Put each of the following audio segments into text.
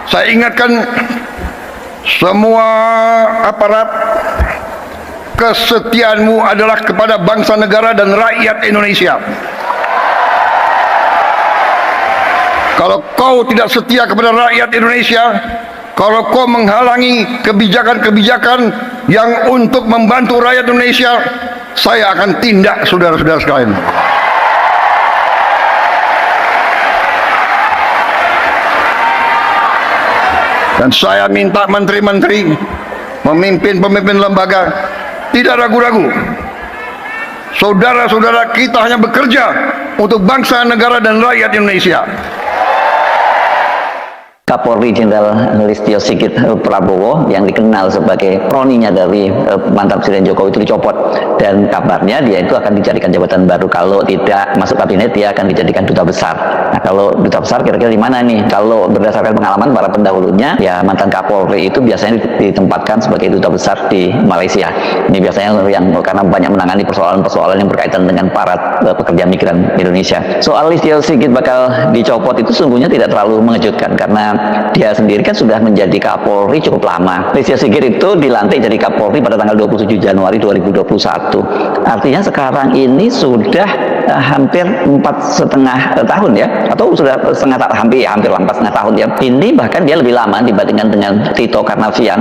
Saya ingatkan semua aparat, kesetiaanmu adalah kepada bangsa negara dan rakyat Indonesia. Kalau kau tidak setia kepada rakyat Indonesia, kalau kau menghalangi kebijakan-kebijakan yang untuk membantu rakyat Indonesia, saya akan tindak, saudara-saudara sekalian. Dan saya minta menteri-menteri, pemimpin-pemimpin lembaga, tidak ragu-ragu. Saudara-saudara kita hanya bekerja untuk bangsa, negara, dan rakyat Indonesia. Kapolri Jenderal Listio Sigit Prabowo yang dikenal sebagai kroninya dari mantan Presiden Jokowi itu dicopot, dan kabarnya dia itu akan dijadikan jabatan baru. Kalau tidak masuk kabinet, dia akan dijadikan duta besar. Nah, kalau duta besar kira-kira di mana nih? Kalau berdasarkan pengalaman para pendahulunya, ya mantan Kapolri itu biasanya ditempatkan sebagai duta besar di Malaysia. Ini biasanya yang karena banyak menangani persoalan-persoalan yang berkaitan dengan para pekerja migran Indonesia. Soal Listio Sigit bakal dicopot itu sungguhnya tidak terlalu mengejutkan, karena dia sendiri kan sudah menjadi Kapolri cukup lama. Listio Sigit itu dilantik jadi Kapolri pada tanggal 27 Januari 2021. Artinya sekarang ini sudah hampir 4,5 tahun ya, atau sudah hampir 4,5 tahun ya. Ini bahkan dia lebih lama dibandingkan dengan Tito Karnavian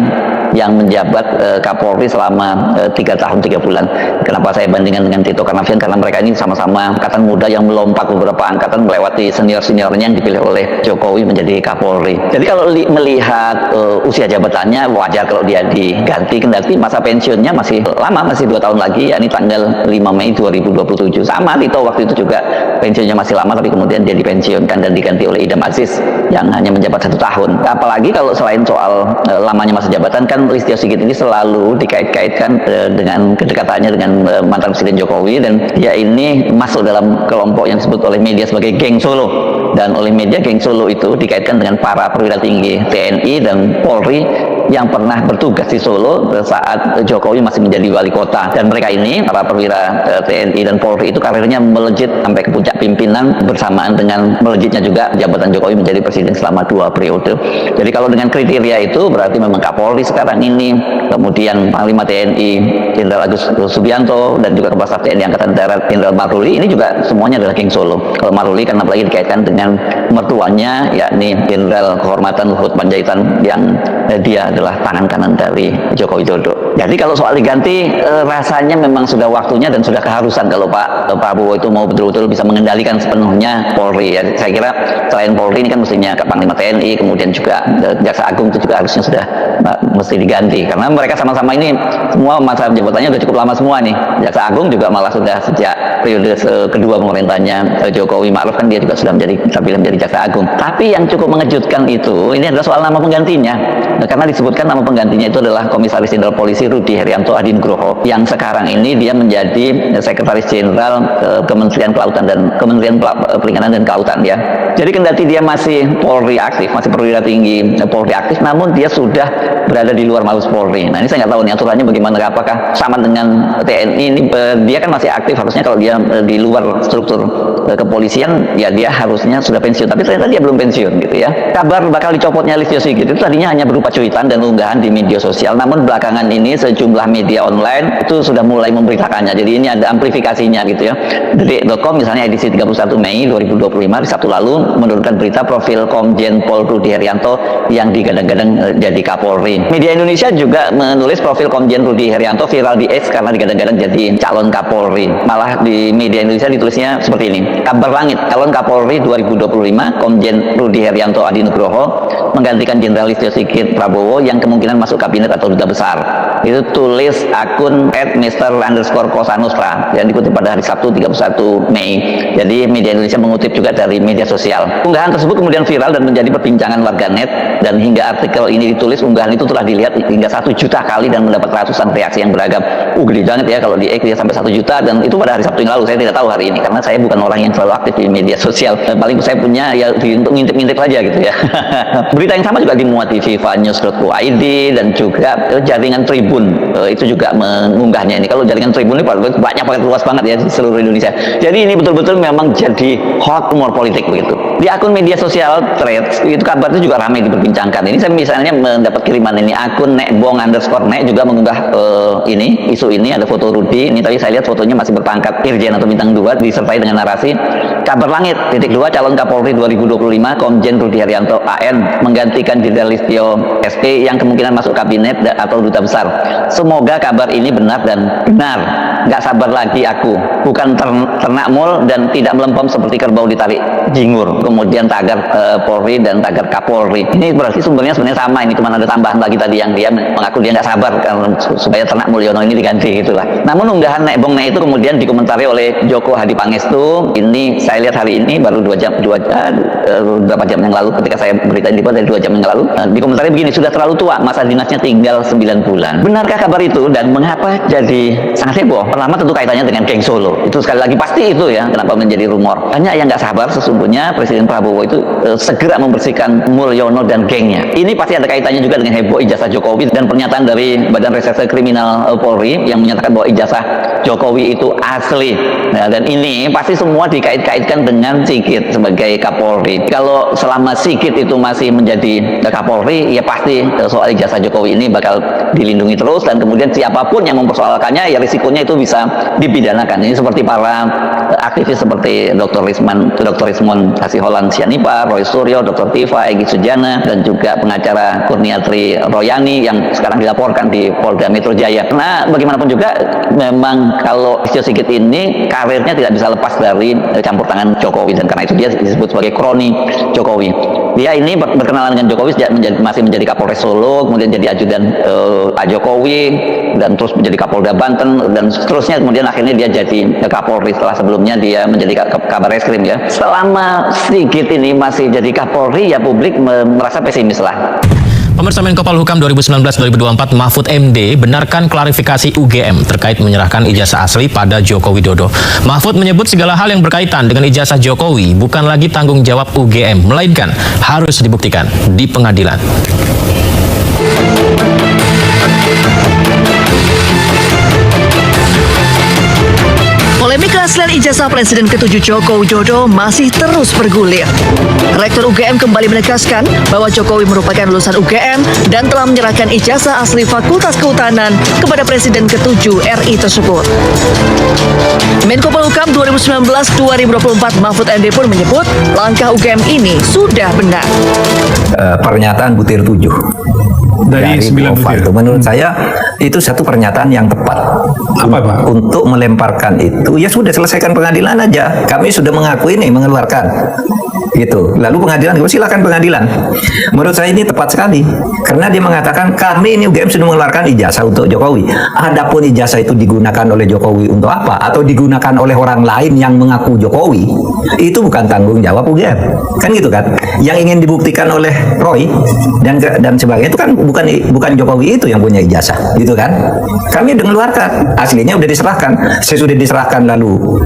yang menjabat Kapolri selama 3 tahun 3 bulan. Kenapa saya bandingkan dengan Tito Karnavian? Karena mereka ini sama-sama angkatan muda yang melompat beberapa angkatan melewati senior-seniornya yang dipilih oleh Jokowi menjadi Kapolri. Jadi kalau melihat usia jabatannya wajar kalau dia diganti, kendati masa pensiunnya masih lama, masih 2 tahun lagi, yakni tanggal 5 Mei 2027. Sama Tito waktu itu juga pensiunnya masih lama, tapi kemudian dia dipensiunkan dan diganti oleh Idam Aziz yang hanya menjabat 1 tahun. Apalagi kalau selain soal lamanya masa jabatan, kan Listio Sigit ini selalu dikait-kaitkan dengan kedekatannya dengan mantan Presiden Jokowi, dan dia ini masuk dalam kelompok yang disebut oleh media sebagai geng Solo, dan oleh media geng Solo itu dikaitkan dengan para perwira tinggi TNI dan Polri yang pernah bertugas di Solo saat Jokowi masih menjadi wali kota. Dan mereka ini, para perwira TNI dan Polri itu karirnya melejit sampai ke puncak pimpinan bersamaan dengan melejitnya juga jabatan Jokowi menjadi presiden selama 2 periode. Jadi kalau dengan kriteria itu berarti memang Kapolri sekarang ini, kemudian Panglima TNI Jenderal Agus Subianto, dan juga Kepala Staf TNI Angkatan Darat Jenderal Maruli, ini juga semuanya adalah geng Solo. Kalau Maruli kan apalagi dikaitkan dengan mertuanya, yakni Jenderal Kehormatan Luhut Panjaitan, yang dia adalah tangan kanan dari Joko Widodo. Jadi kalau soal diganti, rasanya memang sudah waktunya dan sudah keharusan kalau Pak Prabowo itu mau betul-betul bisa mengendalikan sepenuhnya Polri. Ya, saya kira selain Polri ini kan mestinya Panglima TNI, kemudian juga Jaksa Agung itu juga harusnya sudah mesti diganti, karena mereka sama-sama ini semua masa jabatannya sudah cukup lama semua nih. Jaksa Agung juga malah sudah sejak periode kedua pemerintahnya Jokowi Ma'ruf kan dia juga sudah terpilih menjadi Jaksa Agung. Tapi yang cukup mengejutkan itu ini adalah soal nama penggantinya. Karena disebutkan nama penggantinya itu adalah Komisaris Jenderal Polisi Rudi Herianto Adinugroho, yang sekarang ini dia menjadi Sekretaris Jenderal Kementerian Kelautan dan Kementerian Perikanan dan Kelautan ya. Jadi kendati dia masih Polri aktif, masih perwira tinggi Polri aktif, namun dia sudah berada di luar Mabes Polri. Nah ini saya nggak tahu nih aturannya bagaimana, apakah sama dengan TNI ini, dia kan masih aktif, harusnya kalau dia di luar struktur kepolisian ya dia harusnya sudah pensiun, tapi ternyata dia belum pensiun gitu ya. Kabar bakal dicopotnya Listio Sigit itu tadinya hanya berupa cuitan dan unggahan di media sosial, namun belakangan ini sejumlah media online itu sudah mulai memberitakannya. Jadi ini ada amplifikasinya gitu ya. Detik.com misalnya edisi 31 Mei 2025 di Sabtu lalu menurunkan berita profil Komjen Pol Rudi Herianto yang digadang-gadang jadi Kapolri. Media Indonesia juga menulis profil Komjen Rudi Herianto viral di X karena digadang-gadang jadi calon Kapolri. Malah di media Indonesia ditulisnya seperti ini: kabar langit, calon Kapolri 2025 Komjen Rudi Herianto Adinugroho menggantikan Jenderal Listio Sigit Prabowo yang kemungkinan masuk kabinet atau duta besar. Itu tulis akun @Mr_Kosanostra yang dikutip pada hari Sabtu 31 Mei. Jadi media Indonesia mengutip juga dari media sosial. Unggahan tersebut kemudian viral dan menjadi perbincangan warganet, dan hingga artikel ini ditulis unggahan itu telah dilihat hingga 1 juta kali dan mendapat ratusan reaksi yang beragam. Gede banget ya kalau di X dia sampai 1 juta, dan itu pada hari Sabtu yang lalu. Saya tidak tahu hari ini karena saya bukan orang yang selalu aktif di media sosial. Paling saya punya ya untuk ngintip-ngintip saja gitu ya. Berita yang sama juga dimuat di vivanews.co.id dan juga jaringan Tribun itu juga mengunggahnya ini. Kalau jaringan Tribun ini banyak banget, luas banget ya di seluruh Indonesia. Jadi ini betul-betul memang jadi hot rumor politik begitu. Di akun media sosial Threads itu kabar itu juga ramai diperbincangkan. Ini saya misalnya mendapat kiriman ini akun nekbong_nek juga mengunggah ini isu ini, ada foto Rudi ini, tapi saya lihat fotonya masih berpangkat Irjen atau bintang 2 disertai dengan narasi kabar langit _2 calon Kapolri 2025 Komjen Rudi Haryanto AN menggantikan Jenderal Listio SP yang kemungkinan masuk kabinet atau duta besar. Semoga kabar ini benar dan benar. Nggak sabar lagi aku, bukan ternak mul dan tidak melempem seperti kerbau ditarik jingur. Kemudian tagar Polri dan tagar Kapolri. Ini berarti sumbernya sebenarnya sama, ini cuma ada tambahan lagi tadi yang dia mengaku dia nggak sabar supaya ternak Mulyono ini diganti gitulah. Namun unggahan nekbongnya itu kemudian dikomentari oleh Joko Hadi Pangestu. Ini saya lihat hari ini baru beberapa jam yang lalu ketika saya berita ini dari 2 jam yang lalu. Dikomentari begini, sudah terlalu tua, masa dinasnya tinggal 9 bulan. Benarkah kabar itu dan mengapa jadi sangat heboh? Pertama tentu kaitannya dengan geng Solo. Itu sekali lagi pasti itu ya, kenapa menjadi rumor. Banyak yang nggak sabar sesungguhnya Presiden Prabowo itu segera membersihkan Mulyono dan gengnya. Ini pasti ada kaitannya juga dengan heboh ijazah Jokowi dan pernyataan dari Badan Reserse Kriminal Polri yang menyatakan bahwa ijazah Jokowi itu asli. Nah, dan ini pasti semua dikait-kaitkan dengan Sigit sebagai Kapolri. Kalau selama Sigit itu masih menjadi Kapolri, ya pasti soal ijazah Jokowi ini bakal dilindungi terus dan kemudian siapapun yang mempersoalkannya ya risikonya itu bisa dipidanakan. Ini seperti para aktivis seperti Dr. Rismon Hasiholan Sianipa, Roy Suryo, Dr. Tifa, Egy Sujana, dan juga pengacara Kurniatri Royani yang sekarang dilaporkan di Polda Metro Jaya. Karena bagaimanapun juga memang kalau Listio Sigit ini karirnya tidak bisa lepas dari campur tangan Jokowi dan karena itu dia disebut sebagai kroni Jokowi. Dia ini berkenalan dengan Jokowi masih menjadi Kapolres Solo, kemudian jadi ajudan Pak Jokowi dan terus menjadi Kapolda Banten dan seterusnya, kemudian akhirnya dia jadi Kapolri setelah sebelumnya dia menjadi Kabar Reskrim ya. Selama Sigit ini masih jadi Kapolri ya publik merasa pesimis lah. Pemirsa Menko Polhukam 2019-2024 Mahfud MD benarkan klarifikasi UGM terkait menyerahkan ijazah asli pada Joko Widodo. Mahfud menyebut segala hal yang berkaitan dengan ijazah Jokowi bukan lagi tanggung jawab UGM, melainkan harus dibuktikan di pengadilan. Polemik kerahasiaan ijazah Presiden ke-7 Joko Widodo masih terus bergulir. Rektor UGM kembali menegaskan bahwa Jokowi merupakan lulusan UGM dan telah menyerahkan ijazah asli Fakultas Kehutanan kepada Presiden ke-7 RI tersebut. Menko Polhukam 2019-2024 Mahfud MD pun menyebut langkah UGM ini sudah benar. Pernyataan butir 7 dari 9 butir. Menurut saya itu satu pernyataan yang tepat. Apa, Pak? Untuk melemparkan itu ya sudah selesaikan pengadilan aja. Kami sudah mengakui nih mengeluarkan gitu. Lalu pengadilan, silakan pengadilan. Menurut saya ini tepat sekali karena dia mengatakan kami ini UGM sudah mengeluarkan ijazah untuk Jokowi. Adapun ijazah itu digunakan oleh Jokowi untuk apa atau digunakan oleh orang lain yang mengaku Jokowi, itu bukan tanggung jawab UGM. Kan gitu kan? Yang ingin dibuktikan oleh Roy dan sebagainya itu kan bukan Jokowi itu yang punya ijazah, gitu kan? Kami udah mengeluarkan, aslinya udah diserahkan. Sesudah diserahkan lalu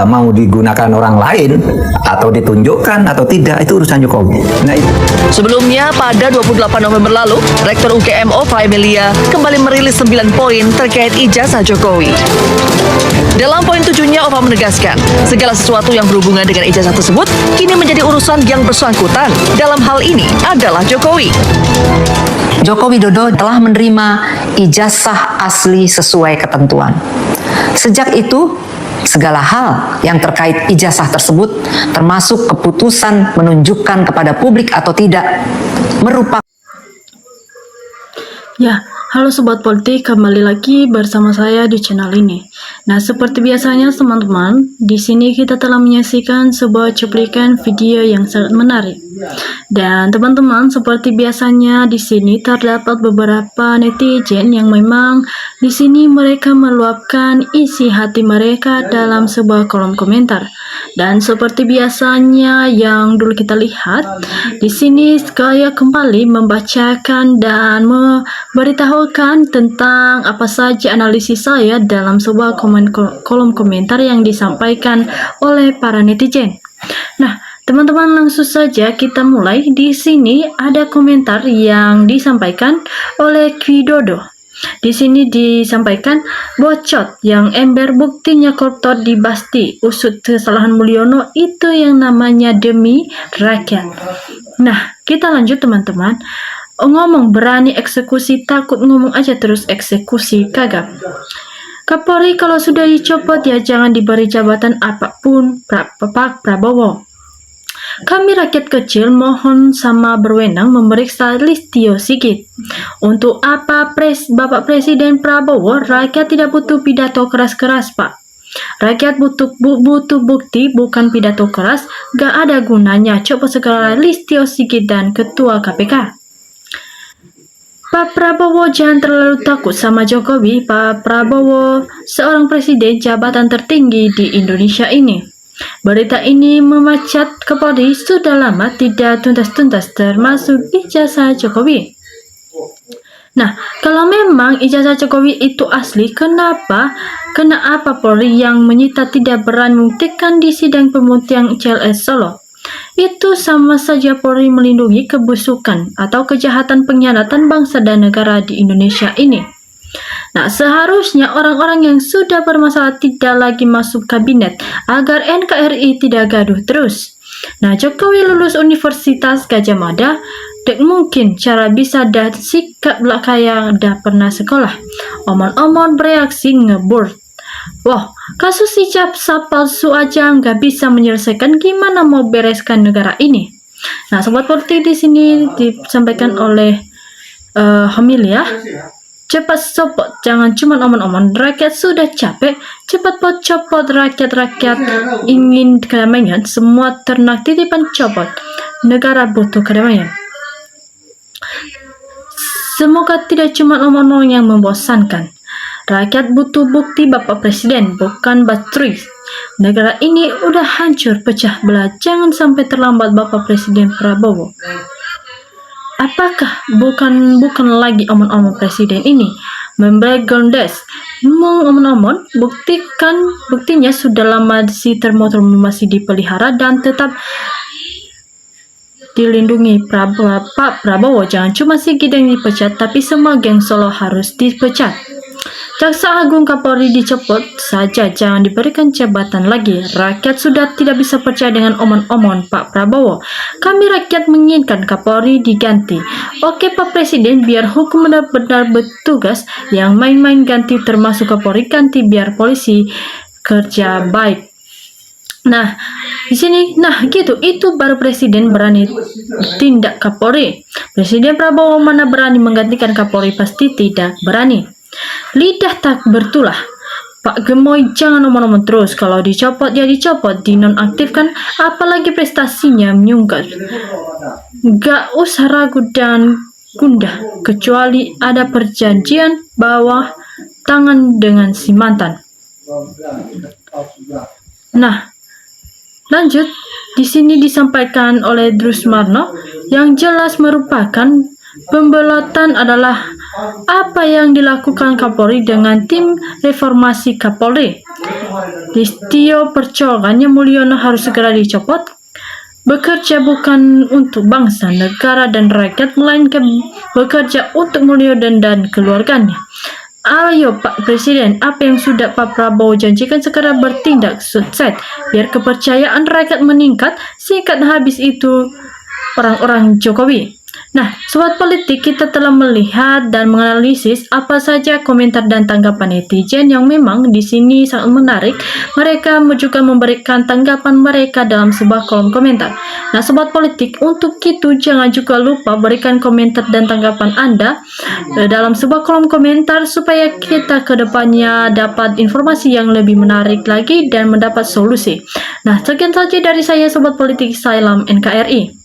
mau digunakan orang lain atau ditunjukkan atau tidak, itu urusan Jokowi. Nah, itu. Sebelumnya pada 28 November lalu, Rektor UGM Ova Emilia kembali merilis 9 poin terkait ijazah Jokowi. Dalam poin 7-nya, Ova menegaskan segala sesuatu yang berhubungan dengan ijazah tersebut kini menjadi urusan yang bersangkutan. Dalam hal ini adalah Jokowi. Joko Widodo telah menerima ijazah asli sesuai ketentuan. Sejak itu, segala hal yang terkait ijazah tersebut, termasuk keputusan menunjukkan kepada publik atau tidak, merupakan. Ya, halo Sobat Politik, kembali lagi bersama saya di channel ini. Nah, seperti biasanya teman-teman, di sini kita telah menyaksikan sebuah cuplikan video yang sangat menarik. Dan teman-teman, seperti biasanya di sini terdapat beberapa netizen yang memang di sini mereka meluapkan isi hati mereka dalam sebuah kolom komentar. Dan seperti biasanya yang dulu kita lihat, di sini saya kembali membacakan dan memberitahukan tentang apa saja analisis saya dalam sebuah kolom komentar yang disampaikan oleh para netizen. Nah, teman-teman, langsung saja kita mulai. Di sini ada komentar yang disampaikan oleh Widodo. Di sini disampaikan bocot yang ember buktinya koruptor dibasti, usut kesalahan Mulyono itu yang namanya demi rakyat. Nah, kita lanjut teman-teman. Ngomong berani eksekusi, takut ngomong aja terus eksekusi, kagak. Kapolri kalau sudah dicopot ya jangan diberi jabatan apapun, Pak Prabowo. Kami rakyat kecil mohon sama berwenang memeriksa Listio Sigit. Untuk apa Bapak Presiden Prabowo? Rakyat tidak butuh pidato keras-keras, Pak. Rakyat butuh bukti, bukan pidato keras. Gak ada gunanya. Coba segera Listio Sigit dan Ketua KPK. Pak Prabowo jangan terlalu takut sama Jokowi. Pak Prabowo seorang presiden jabatan tertinggi di Indonesia ini. Berita ini memacat Kapolri sudah lama tidak tuntas-tuntas termasuk ijazah Jokowi. Nah, kalau memang ijazah Jokowi itu asli, kenapa Polri yang menyita tidak berani membuktikan di sidang pemutihan CLS Solo? Itu sama saja Polri melindungi kebusukan atau kejahatan pengkhianatan bangsa dan negara di Indonesia ini. Nah, seharusnya orang-orang yang sudah bermasalah tidak lagi masuk kabinet agar NKRI tidak gaduh terus. Nah, Jokowi lulus Universitas Gajah Mada, dek mungkin cara bisa dah sikap belakang dah pernah sekolah. Omon-omon bereaksi ngebur. Wah, kasus ijazah palsu aja nggak bisa menyelesaikan, gimana mau bereskan negara ini? Nah, sobat politik, di sini disampaikan oleh Hamilia. Cepat copot, jangan cuma omon-omon. Rakyat sudah capek, cepat copot rakyat ingin kedamaian. Semua ternak titipan copot. Negara butuh kedamaian. Semoga tidak cuma omon-omon yang membosankan. Rakyat butuh bukti Bapak Presiden, bukan batrui. Negara ini udah hancur, pecah belah. Jangan sampai terlambat Bapak Presiden Prabowo. Apakah bukan lagi omon-omon presiden ini membregondes mau omon-omon? Buktinya sudah lama si termotor masih dipelihara dan tetap dilindungi. Pak Prabowo, jangan cuma Sigit yang dipecat, tapi semua geng Solo harus dipecat. Jaksa Agung Kapolri dicopot saja, jangan diberikan jabatan lagi. Rakyat sudah tidak bisa percaya dengan omon-omon Pak Prabowo. Kami rakyat menginginkan Kapolri diganti. Oke Pak Presiden, biar hukum benar-benar bertugas. Yang main-main ganti termasuk Kapolri ganti, biar polisi kerja baik. Nah, di sini, gitu, itu baru Presiden berani tindak Kapolri. Presiden Prabowo mana berani menggantikan Kapolri, pasti tidak berani. Lidah tak bertulah. Pak Gemoy jangan omong-omong terus. Kalau dicopot ya dicopot, dinonaktifkan, apalagi prestasinya menyungkat. Gak usah ragu dan gundah, kecuali ada perjanjian bawah tangan dengan si mantan. Nah, lanjut. Di sini disampaikan oleh Drusmarno yang jelas merupakan pembelotan adalah apa yang dilakukan Kapolri dengan tim reformasi Kapolri. Listio percobanya Mulyono harus segera dicopot. Bekerja bukan untuk bangsa, negara, dan rakyat, melainkan bekerja untuk Mulyono dan keluarganya. Ayo Pak Presiden, apa yang sudah Pak Prabowo janjikan segera bertindak sukses, biar kepercayaan rakyat meningkat, singkat habis itu orang-orang Jokowi. Nah, sobat politik, kita telah melihat dan menganalisis apa saja komentar dan tanggapan netizen yang memang di sini sangat menarik. Mereka juga memberikan tanggapan mereka dalam sebuah kolom komentar. Nah, sobat politik, untuk itu jangan juga lupa berikan komentar dan tanggapan Anda dalam sebuah kolom komentar supaya kita kedepannya dapat informasi yang lebih menarik lagi dan mendapat solusi. Nah, sekian saja dari saya, sobat politik. Salam NKRI.